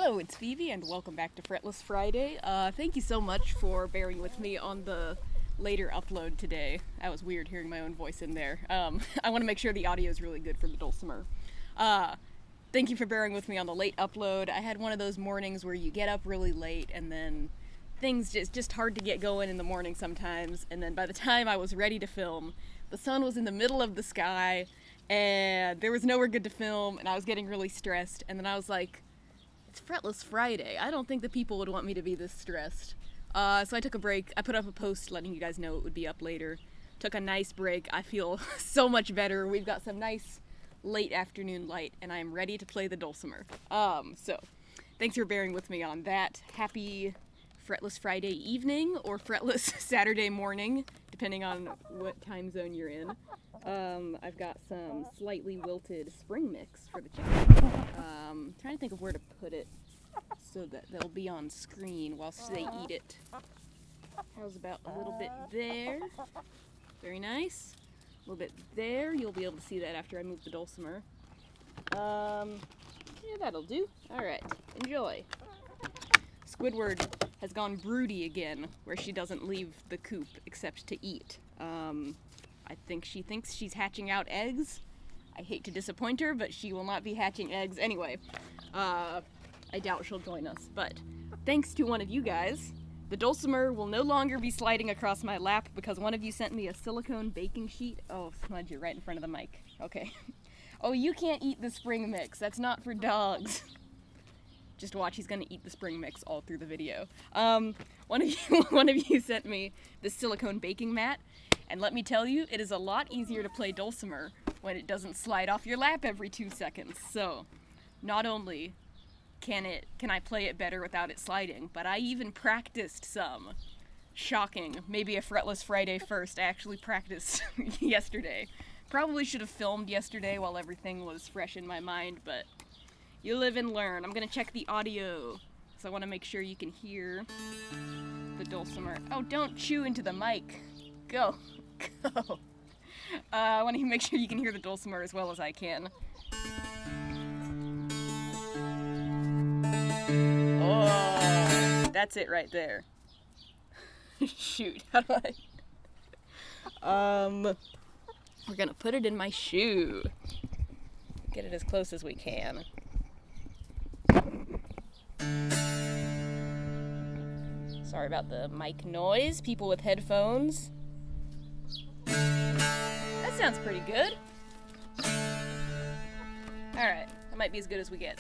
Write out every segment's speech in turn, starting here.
Hello, it's Phoebe, and welcome back to Fretless Friday. Thank you so much for bearing with me on the later upload today. That was weird hearing my own voice in there. I want to make sure the audio is really good for the dulcimer. Thank you for bearing with me on the late upload. I had one of those mornings where you get up really late and then things just hard to get going in the morning sometimes, and then by the time I was ready to film, the sun was in the middle of the sky and there was nowhere good to film, and I was getting really stressed, and then I was like, it's Fretless Friday. I don't think the people would want me to be this stressed. So I took a break. I put up a post letting you guys know it would be up later. Took a nice break. I feel so much better. We've got some nice late afternoon light, and I'm ready to play the dulcimer. So thanks for bearing with me on that. Happy Fretless Friday evening or Fretless Saturday morning, depending on what time zone you're in. I've got some slightly wilted spring mix for the chicken. Trying to think of where to put it so that they'll be on screen whilst they eat it. How's about a little bit there? Very nice. A little bit there. You'll be able to see that after I move the dulcimer. Yeah, that'll do. Alright, enjoy. Squidward has gone broody again, where she doesn't leave the coop except to eat. I think she thinks she's hatching out eggs. I hate to disappoint her, but she will not be hatching eggs anyway. I doubt she'll join us, but thanks to one of you guys, the dulcimer will no longer be sliding across my lap because one of you sent me a silicone baking sheet. Oh, smudge it right in front of the mic. Okay. Oh, you can't eat the spring mix. That's not for dogs. Just watch, he's gonna eat the spring mix all through the video. One of you sent me this silicone baking mat, and let me tell you, it is a lot easier to play dulcimer when it doesn't slide off your lap every 2 seconds. So, not only can I play it better without it sliding, but I even practiced some. Shocking. Maybe a Fretless Friday first. I actually practiced yesterday. Probably should have filmed yesterday while everything was fresh in my mind, but you live and learn. I'm gonna check the audio, so I want to make sure you can hear the dulcimer. Oh, don't chew into the mic. Go. Go. I want to make sure you can hear the dulcimer as well as I can. Oh, that's it right there. Shoot, how do I... We're gonna put it in my shoe. Get it as close as we can. Sorry about the mic noise. People with headphones. That sounds pretty good. Alright, that might be as good as we get.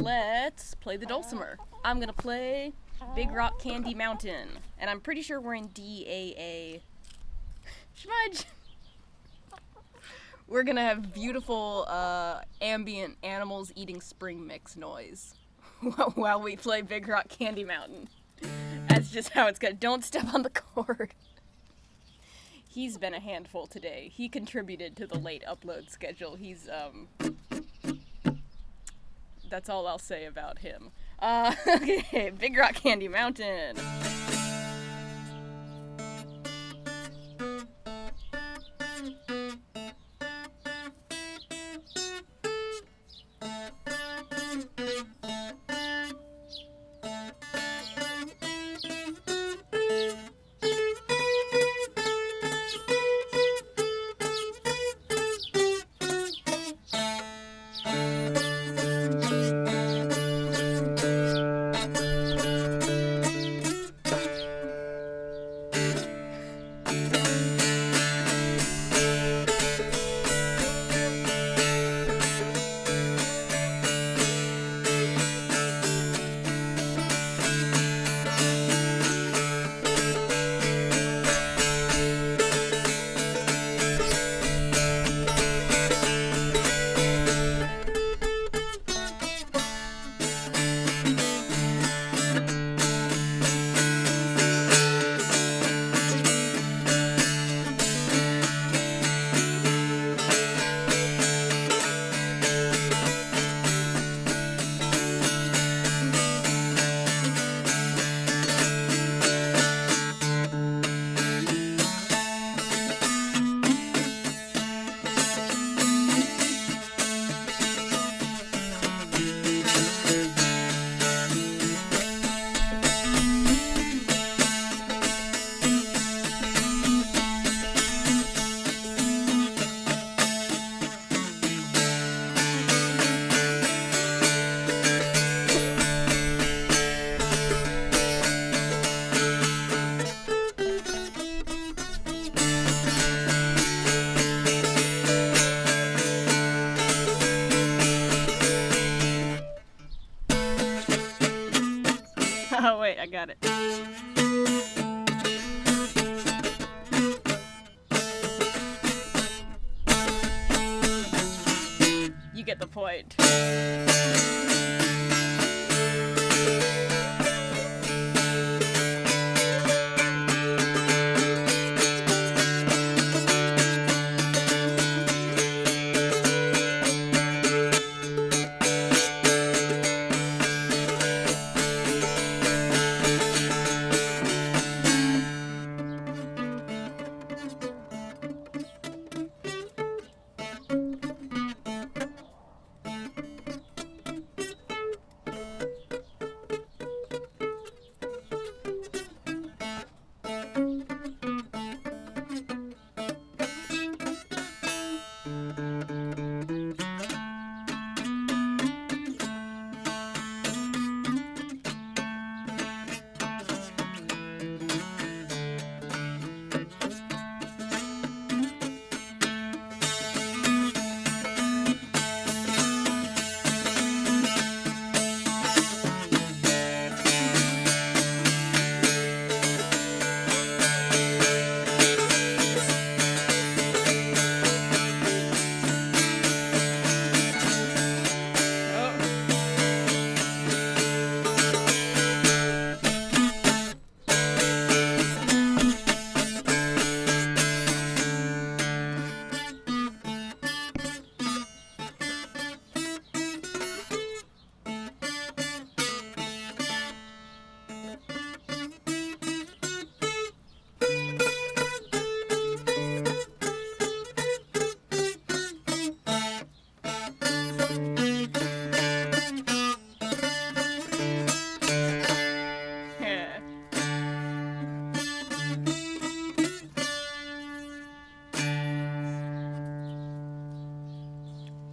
Let's play the dulcimer. I'm gonna play Big Rock Candy Mountain. And I'm pretty sure we're in DAA. Smudge! We're gonna have beautiful ambient animals eating spring mix noise while we play Big Rock Candy Mountain. That's just how it's gonna. Don't step on the cord. He's been a handful today. He contributed to the late upload schedule. He's that's all I'll say about him. Okay, Big Rock Candy Mountain. at it. You get the point.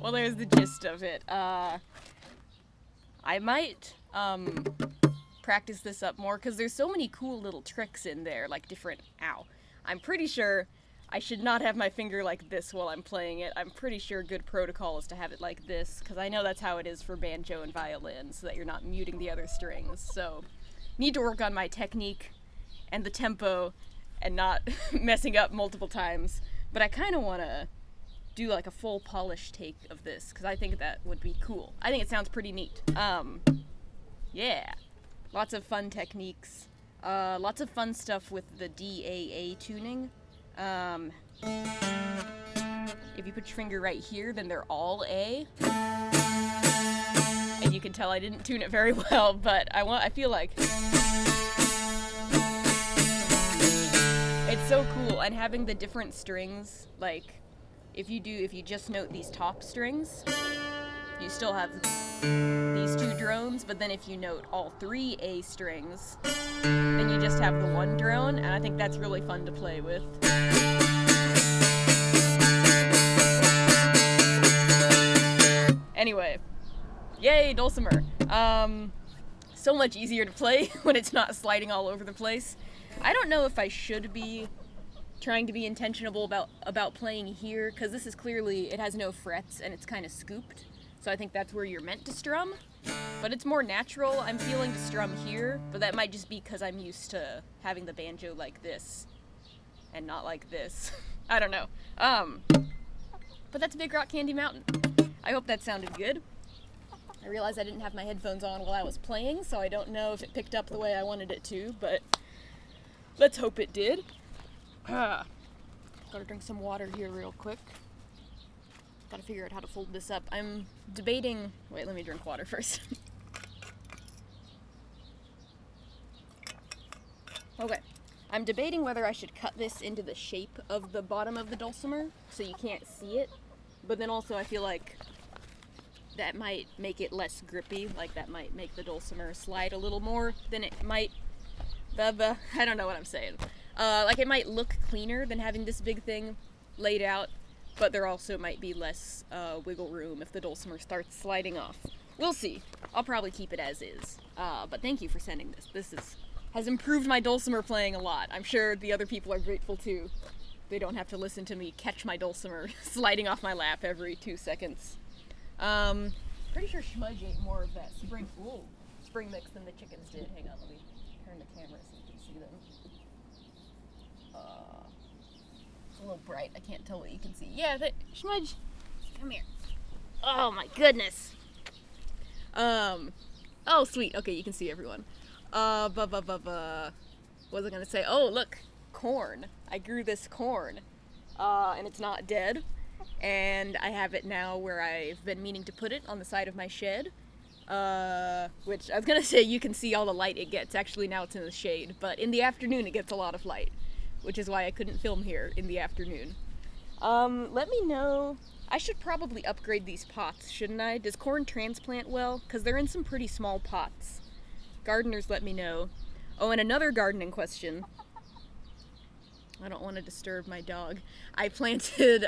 Well, there's the gist of it. I might practice this up more because there's so many cool little tricks in there, like different, ow. I'm pretty sure I should not have my finger like this while I'm playing it. I'm pretty sure good protocol is to have it like this, because I know that's how it is for banjo and violin, so that you're not muting the other strings. So, need to work on my technique and the tempo and not messing up multiple times. But I kind of want to do like a full polished take of this, because I think that would be cool. I think it sounds pretty neat. Yeah. Lots of fun techniques. Lots of fun stuff with the DAA tuning. If you put your finger right here, then they're all A. And you can tell I didn't tune it very well, but I feel like it's so cool. And having the different strings, like if you just note these top strings, you still have these two drones, but then if you note all three A strings, then you just have the one drone, and I think that's really fun to play with. Anyway, yay, dulcimer. So much easier to play when it's not sliding all over the place. I don't know if I should be trying to be intentional about playing here, because this is clearly, it has no frets and it's kind of scooped. So I think that's where you're meant to strum. But it's more natural, I'm feeling, to strum here, but that might just be because I'm used to having the banjo like this and not like this. I don't know. But that's Big Rock Candy Mountain. I hope that sounded good. I realized I didn't have my headphones on while I was playing, so I don't know if it picked up the way I wanted it to, but let's hope it did. Gotta drink some water here real quick. Gotta figure out how to fold this up. I'm debating... Wait, let me drink water first. Okay. I'm debating whether I should cut this into the shape of the bottom of the dulcimer so you can't see it. But then also I feel like that might make it less grippy. Like that might make the dulcimer slide a little more than it might... I don't know what I'm saying. Like it might look cleaner than having this big thing laid out, but there also might be less wiggle room if the dulcimer starts sliding off. We'll see. I'll probably keep it as is. But thank you for sending this. This has improved my dulcimer playing a lot. I'm sure the other people are grateful too. They don't have to listen to me catch my dulcimer sliding off my lap every 2 seconds. Pretty sure Schmudge ate more of that spring mix than the chickens did. Hang on, let me turn the camera so you can see them. It's a little bright. I can't tell what you can see. Yeah, Schmudge, come here. Oh my goodness. Oh sweet. Okay, you can see everyone. What was I gonna say? Oh look, corn. I grew this corn, and it's not dead. And I have it now where I've been meaning to put it on the side of my shed. Which I was gonna say you can see all the light it gets. Actually, now it's in the shade, but in the afternoon it gets a lot of light, which is why I couldn't film here in the afternoon. Let me know. I should probably upgrade these pots, shouldn't I? Does corn transplant well? Because they're in some pretty small pots. Gardeners, let me know. Oh, and another gardening question. I don't want to disturb my dog. I planted,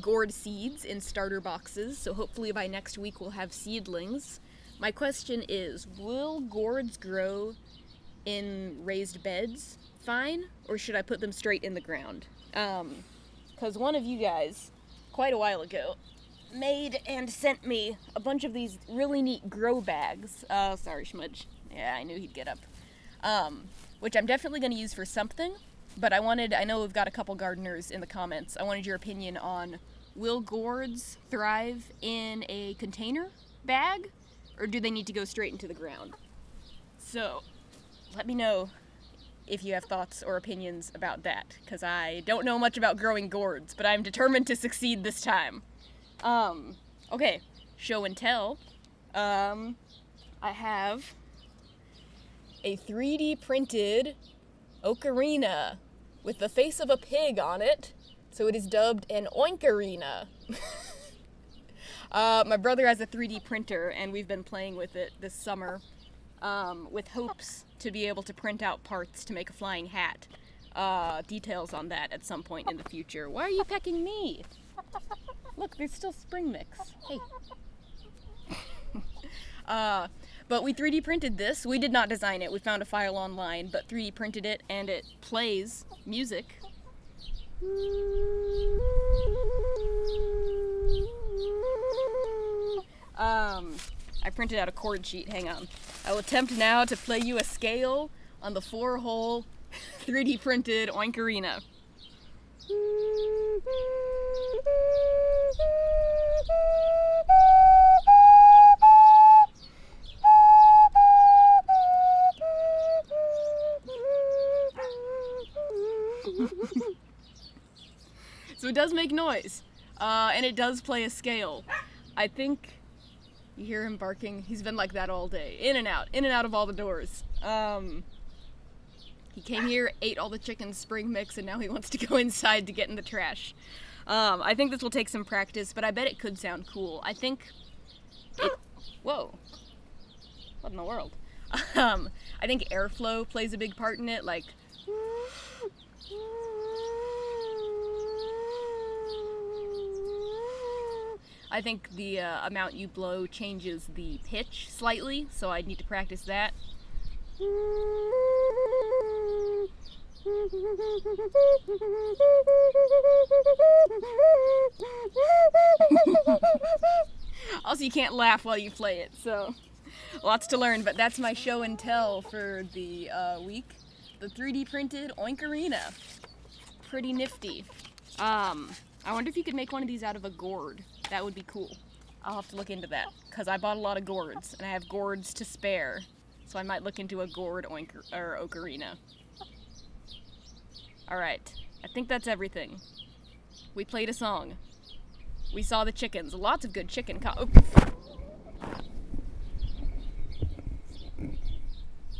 gourd seeds in starter boxes, so hopefully by next week we'll have seedlings. My question is, will gourds grow in raised beds fine, or should I put them straight in the ground? Because one of you guys, quite a while ago, made and sent me a bunch of these really neat grow bags. Sorry, Schmudge. Yeah, I knew he'd get up. Which I'm definitely going to use for something. But I know we've got a couple gardeners in the comments. I wanted your opinion on, will gourds thrive in a container bag, or do they need to go straight into the ground? So, let me know if you have thoughts or opinions about that, because I don't know much about growing gourds, but I'm determined to succeed this time. Okay, show and tell. I have a 3D printed ocarina with the face of a pig on it, so it is dubbed an oinkarina. My brother has a 3D printer, and we've been playing with it this summer, with hopes to be able to print out parts to make a flying hat. Details on that at some point in the future. Why are you pecking me? Look, there's still spring mix. Hey. But we 3D printed this. We did not design it. We found a file online, but 3D printed it, and it plays music. I printed out a chord sheet. Hang on. I will attempt now to play you a scale on the 4-hole 3D printed oinkarina. So it does make noise, and it does play a scale. I think you hear him barking. He's been like that all day, in and out of all the doors. He came here, ate all the chicken spring mix, and now he wants to go inside to get in the trash. I think this will take some practice, but I bet it could sound cool. I think it... Whoa. What in the world? I think airflow plays a big part in it, like... I think the amount you blow changes the pitch slightly, so I need to practice that. Also, you can't laugh while you play it, so lots to learn, but that's my show and tell for the week. The 3D printed oinkarina. Pretty nifty. I wonder if you could make one of these out of a gourd. That would be cool. I'll have to look into that, because I bought a lot of gourds, and I have gourds to spare, so I might look into a gourd ocarina. Alright, I think that's everything. We played a song. We saw the chickens. Lots of good chicken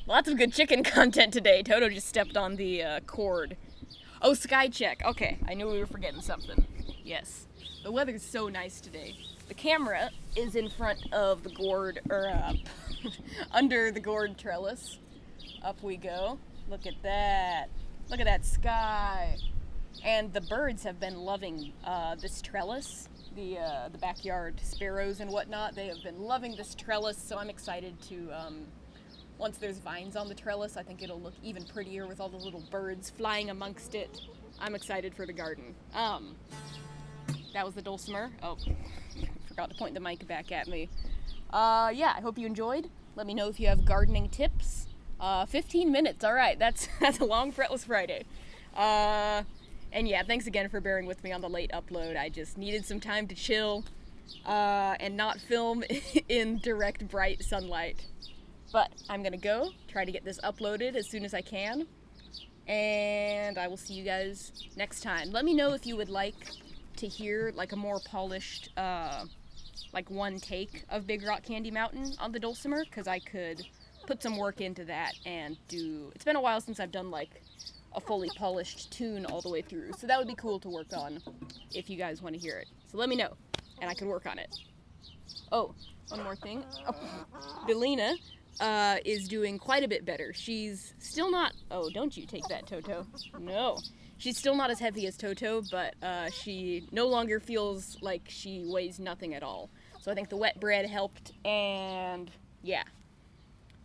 Lots of good chicken content today. Toto just stepped on the cord. Oh, sky check. Okay, I knew we were forgetting something. Yes. The weather's so nice today. The camera is in front of the gourd, under the gourd trellis. Up we go. Look at that. Look at that sky. And the birds have been loving this trellis. The backyard sparrows and whatnot, they have been loving this trellis, so I'm excited to, once there's vines on the trellis, I think it'll look even prettier with all the little birds flying amongst it. I'm excited for the garden. That was the dulcimer. Oh, forgot to point the mic back at me. Yeah, I hope you enjoyed. Let me know if you have gardening tips. 15 minutes. All right, that's a long Fretless Friday. And yeah, thanks again for bearing with me on the late upload. I just needed some time to chill and not film in direct bright sunlight. But I'm gonna go try to get this uploaded as soon as I can, and I will see you guys next time. Let me know if you would like to hear like a more polished, like one take of Big Rock Candy Mountain on the dulcimer, because I could put some work into that and do. It's been a while since I've done like a fully polished tune all the way through, so that would be cool to work on if you guys want to hear it. So let me know, and I can work on it. Oh, one more thing. Oh, Doulamer is doing quite a bit better. She's still not. Oh, don't you take that, Toto. No. She's still not as heavy as Toto, but she no longer feels like she weighs nothing at all. So I think the wet bread helped, and yeah.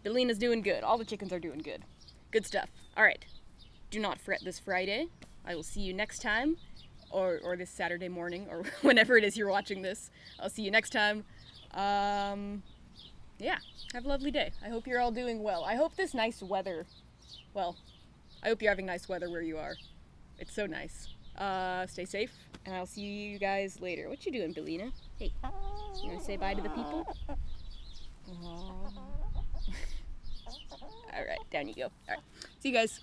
Doulamer's doing good. All the chickens are doing good. Good stuff. All right. Do not fret this Friday. I will see you next time, or this Saturday morning, or whenever it is you're watching this. I'll see you next time. Yeah, have a lovely day. I hope you're all doing well. I hope this nice weather, well, I hope you're having nice weather where you are. It's so nice. Stay safe, and I'll see you guys later. What you doing, Doulamer? Hey, you wanna say bye to the people? All right, down you go. All right, see you guys.